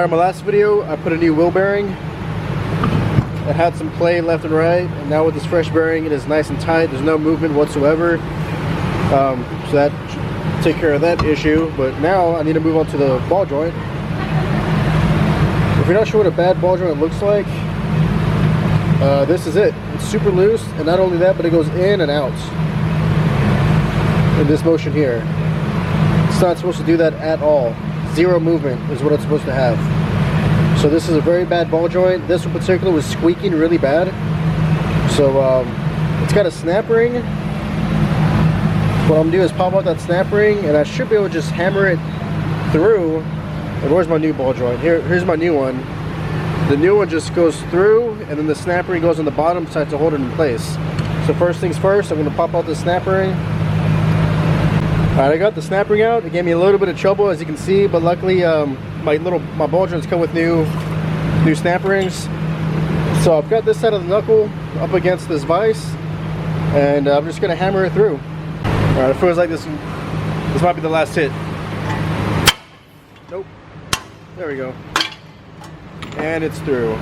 Alright, my last video, I put a new wheel bearing. It had some play left and right, and now with this fresh bearing, it is nice and tight. There's no movement whatsoever. So that should take care of that issue. But now I need to move on to the ball joint. If you're not sure what a bad ball joint looks like, this is it. It's super loose, and not only that, but it goes in and out in this motion here. It's not supposed to do that at all. Zero movement is what it's supposed to have. So this is a very bad ball joint. This in particular was squeaking really bad. So it's got a snap ring. What I'm gonna do is pop out that snap ring, and I should be able to just hammer it through. And where's my new ball joint? Here's my new one. The new one just goes through, and then the snap ring goes on the bottom side to hold it in place. So first things first, I'm gonna pop out the snap ring. Alright, I got the snap ring out. It gave me a little bit of trouble, as you can see, but luckily my ball joints come with new snap rings. So I've got this side of the knuckle up against this vise, and I'm just gonna hammer it through. Alright, it feels like this might be the last hit. Nope. There we go. And it's through.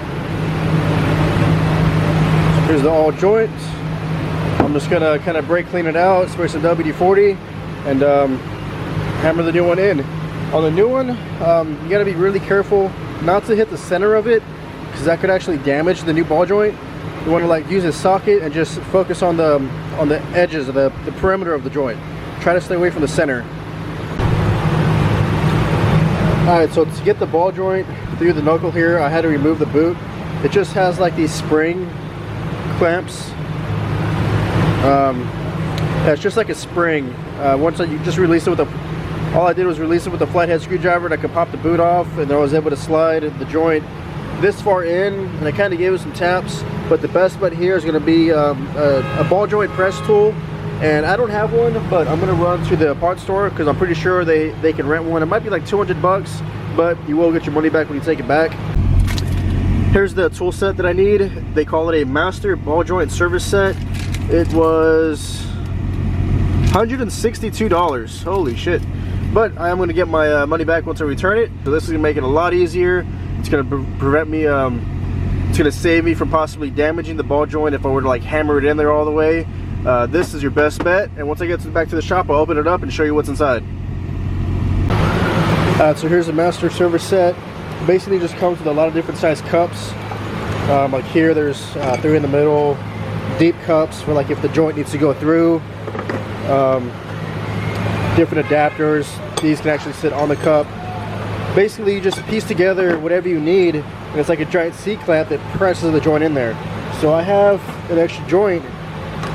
Here's the all joint. I'm just gonna kind of brake clean it out, spray some WD-40, and hammer the new one in. On the new one, you gotta be really careful not to hit the center of it, because that could actually damage the new ball joint. You want to like use a socket and just focus on the edges of the perimeter of the joint. Try to stay away from the center. Alright, so to get the ball joint through the knuckle here, I had to remove the boot. It just has like these spring clamps. It's just like a spring. Once you just release it with all I did was release it with a flathead screwdriver, and I could pop the boot off, and I was able to slide the joint this far in, and I kind of gave it some taps. But the best bet here is going to be a ball joint press tool, and I don't have one, but I'm going to run to the parts store because I'm pretty sure they can rent one. It might be like 200 bucks, but you will get your money back when you take it back. Here's the tool set that I need. They call it a master ball joint service set. It was $162. Holy shit. But I am going to get my money back once I return it. So this is going to make it a lot easier. It's going to prevent me, it's going to save me from possibly damaging the ball joint if I were to like hammer it in there all the way. This is your best bet. And once I get back to the shop, I'll open it up and show you what's inside. So here's the master service set. Basically just comes with a lot of different size cups. Like here there's 3 in the middle. Deep cups for like if the joint needs to go through. Different adapters. These can actually sit on the cup. Basically you just piece together whatever you need, and it's like a giant C-clamp that presses the joint in there. So I have an extra joint.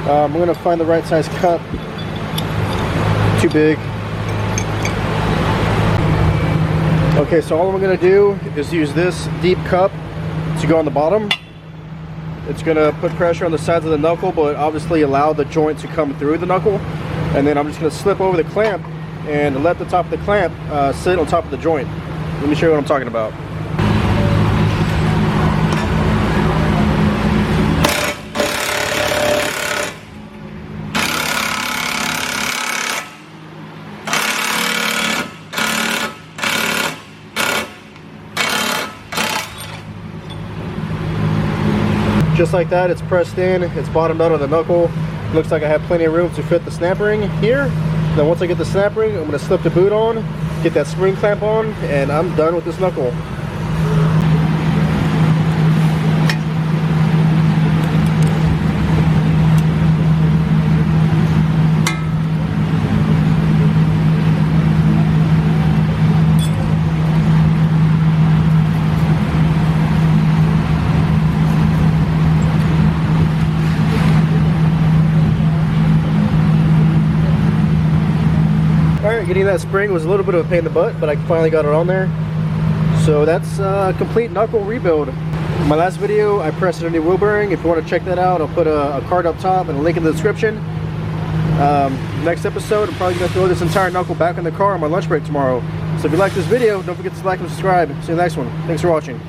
I'm going to find the right size cup. Too big. Okay, so all I'm going to do is use this deep cup to go on the bottom. It's going to put pressure on the sides of the knuckle, but obviously allow the joint to come through the knuckle. And then I'm just going to slip over the clamp and let the top of the clamp sit on top of the joint. Let me show you what I'm talking about. Just like that, it's pressed in, it's bottomed out on the knuckle. Looks like I have plenty of room to fit the snap ring here. Then once I get the snap ring, I'm going to slip the boot on, get that spring clamp on, and I'm done with this knuckle. Alright, getting that spring was a little bit of a pain in the butt, but I finally got it on there. So that's a complete knuckle rebuild. In my last video, I pressed a new wheel bearing. If you want to check that out, I'll put a card up top and a link in the description. Next episode, I'm probably going to throw this entire knuckle back in the car on my lunch break tomorrow. So if you like this video, don't forget to like and subscribe. See you in the next one. Thanks for watching.